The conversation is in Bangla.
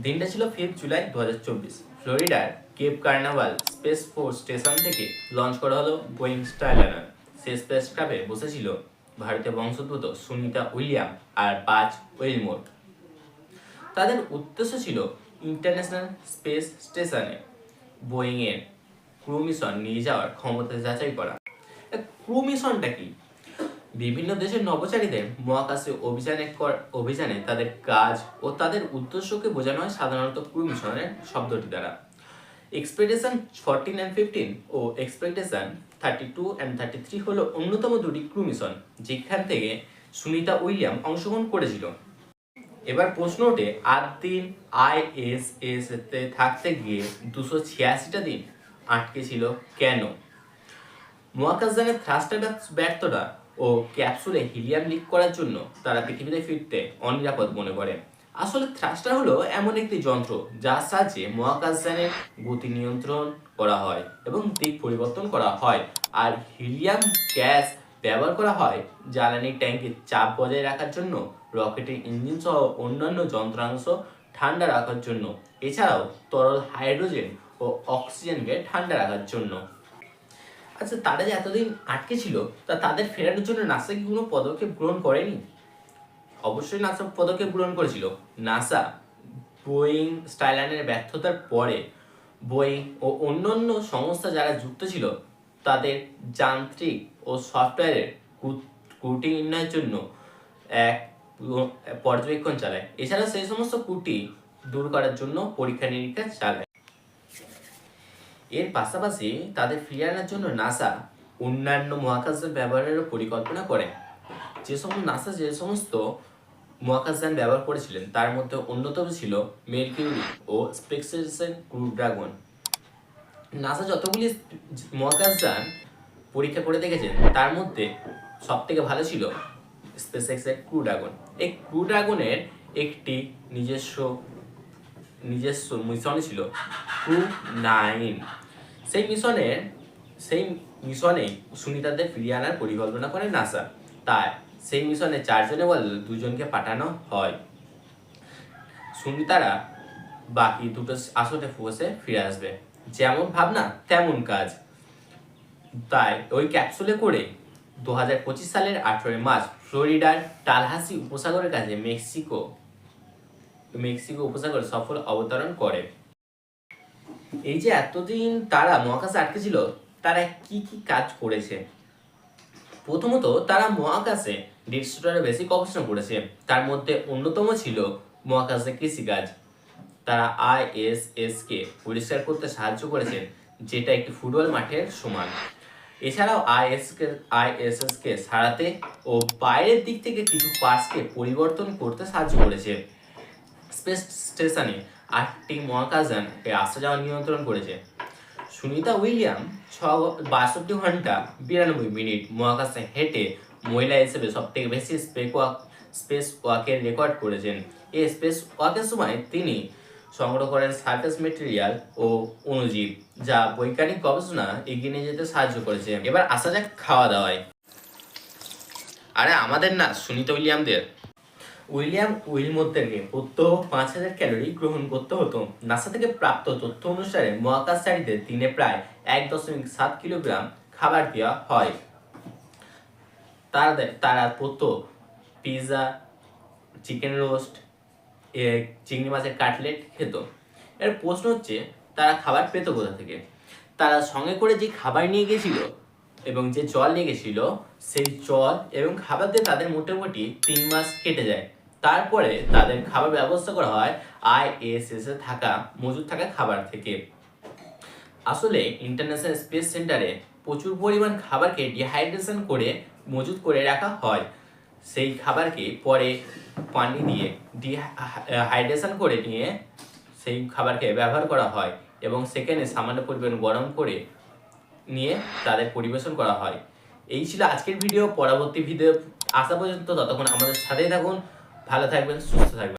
দিনটা ছিল 5 জুলাই 2024। ফ্লোরিডার কেপ কার্নাভাল স্পেস ফোর্স স্টেশন থেকে লঞ্চ করা হলো বোয়িং স্টারলাইনার। সেই স্পেসক্রাফটে বসেছিল ভারতীয় বংশোদ্ভূত সুনিতা উইলিয়াম আর বাজ ওয়েলমোর। তাদের উদ্দেশ্য ছিল ইন্টারন্যাশনাল স্পেস স্টেশনে বোয়িংয়ের ক্রু মিশন নিয়ে যাওয়ার ক্ষমতা যাচাই করা। ক্রু মিশনটা কি? বিভিন্ন দেশের নভোচারীদের মহাকাশে অভিযানে তাদের কাজ ও তাদের উদ্দেশ্যকে বোঝানো হয় সাধারণত ক্রু মিশনের শব্দটি দ্বারা। এক্সপেডিশন 14 and 15 ও এক্সপেডিশন 32 and 33 হলো অন্যতম দুটি ক্রু মিশন, যেখান থেকে সুনিতা উইলিয়াম অংশগ্রহণ করেছিল। এবার প্রশ্ন ওঠে, 8 দিন ISS তে থাকতে গিয়ে 286টা দিন আটকে ছিল কেন? মহাকাশযানের থ্রাস্টার ব্যর্থতা ও ক্যাপসুলে হিলিয়াম লিক করার জন্য তারা পৃথিবীতে ফিরতে অনিরাপদ মনে করে। আসলে থ্রাস্টার হলো এমন একটি যন্ত্র যার সাহায্যে মহাকাশযানের গতি নিয়ন্ত্রণ করা হয় এবং দিক পরিবর্তন করা হয়, আর হিলিয়াম গ্যাস ব্যবহার করা হয় জ্বালানি ট্যাঙ্কের চাপ বজায় রাখার জন্য, রকেটের ইঞ্জিন সহ অন্যান্য যন্ত্রাংশ ঠান্ডা রাখার জন্য, এছাড়াও তরল হাইড্রোজেন ও অক্সিজেনকে ঠান্ডা রাখার জন্য। আচ্ছা, তারা যে এতদিন আটকে ছিল তাদের ফেরানোর জন্য নাসা কি কোনো পদক্ষেপ গ্রহণ করেনি? অবশ্যই নাসা পদক্ষেপ গ্রহণ করেছিল। নাসা বোয়িং স্টারলাইনারের ব্যর্থতার পরে বোয়িং ও অন্যান্য সংস্থা যারা যুক্ত ছিল তাদের যান্ত্রিক ও সফটওয়্যারের ত্রুটি নির্ণয়ের জন্য এক পর্যবেক্ষণ চালায়। এছাড়া সেই সমস্ত ত্রুটি দূর করার জন্য পরীক্ষা নিরীক্ষা চালায়। এর পাশাপাশি তাদের ফিরিয়ে আনার জন্য নাসা অন্যান্য মহাকাশযান ব্যবহারেরও পরিকল্পনা করে। নাসা যে সমস্ত মহাকাশযান ব্যবহার করেছিলেন তার মধ্যে অন্যতম ছিল মেরকিউরি ও স্পেসএক্সের ক্রু ড্রাগন। নাসা যতগুলি মহাকাশযান পরীক্ষা করে দেখেছেন তার মধ্যে সবথেকে ভালো ছিল স্পেসএক্সের ক্রু ড্রাগন। এই ক্রু ড্রাগনের একটি নিজস্ব মিশনে ছিল ক্রু 9। সেই মিশনে সুনিতাদের ফিরিয়ে আনার পরিকল্পনা করে নাসা। তাই সেই মিশনে 4 জনের বদলে 2 জনকে পাঠানো হয়। সুনিতারা বাকি দুটো আসলে ফোর্সে ফিরে আসবে। যেমন ভাবনা তেমন কাজ। তাই ওই ক্যাপসুলে করে 2025 সালের 18 মার্চ ফ্লোরিডার টালহাসি উপসাগরের কাছে মেক্সিকো উপসাগরে সফল অবতরণ করে। এই যে এতদিন তারা মহাকাশে আটকে ছিল, তারা কি কি কাজ করেছে? প্রথমত, তারা মহাকাশে 150টারও বেশি গবেষণা করেছে। তার মধ্যে অন্যতম ছিল মহাকাশে কৃষিকাজ। তারা ISS কে পরিষ্কার করতে সাহায্য করেছেন, যেটা একটি ফুটবল মাঠের সমান। এছাড়াও ISS কে সারাতে ও বাইরের দিক থেকে কিছু পার্টসকে পরিবর্তন করতে সাহায্য করেছে। স্পেস স্টেশনে 8টি মহাকাশযানকে আসা যাওয়া নিয়ন্ত্রণ করেছে। সুনিতা উইলিয়াম 62 ঘন্টা 92 মিনিট মহাকাশে হেঁটে মহিলা হিসেবে সবথেকে বেশি স্পেস ওয়াকের রেকর্ড করেছেন। এই স্পেস ওয়াকের সময় তিনি সংগ্রহ করেন সারফেস মেটেরিয়াল ও অণুজীব, যা বৈজ্ঞানিক গবেষণা এগিয়ে নিয়ে যেতে সাহায্য করেছে। এবার আসা যাক খাওয়া দাওয়ায়। আরে আমাদের না, সুনিতা উইলিয়াম উইলমোরদেরকে প্রত্যহ 5000 ক্যালোরি গ্রহণ করতে হতো। নাসা থেকে প্রাপ্ত তথ্য অনুসারে মহাকাশচারীদের দিনে প্রায় 1.7 কিলোগ্রাম খাবার দেওয়া হয়। তারা প্রত্যহ পিৎজা, চিকেন রোস্ট, চিংড়ি মাছের কাটলেট খেত। এর প্রশ্ন হচ্ছে, তারা খাবার পেত কোথা থেকে? তারা সঙ্গে করে যে খাবার নিয়ে গেছিল এবং যে জল নিয়ে গেছিল, সেই জল এবং খাবার দিয়ে তাদের মোটামুটি 3 মাস কেটে যায়। তারপরে তাদের খাবার ব্যবস্থা করা হয় ISS এ মজুদ থাকা খাবার থেকে। আসলে ইন্টারন্যাশনাল স্পেস সেন্টারে প্রচুর পরিমাণ খাবারকে ডিহাইড্রেশন করে মজুদ করে রাখা হয়। সেই খাবারকে পরে পানি দিয়ে হাইড্রেশন করে নিয়ে সেই খাবারকে ব্যবহার করা হয় এবং সেখানে সামান্য পরিমাণ গরম করে নিয়ে তাদের পরিবেশন করা হয়। এই ছিল আজকের ভিডিও। পরবর্তী ভিডিও আসা পর্যন্ত ততক্ষণ আমাদের সাথেই থাকুন। ভালো থাকবেন, সুস্থ থাকবেন।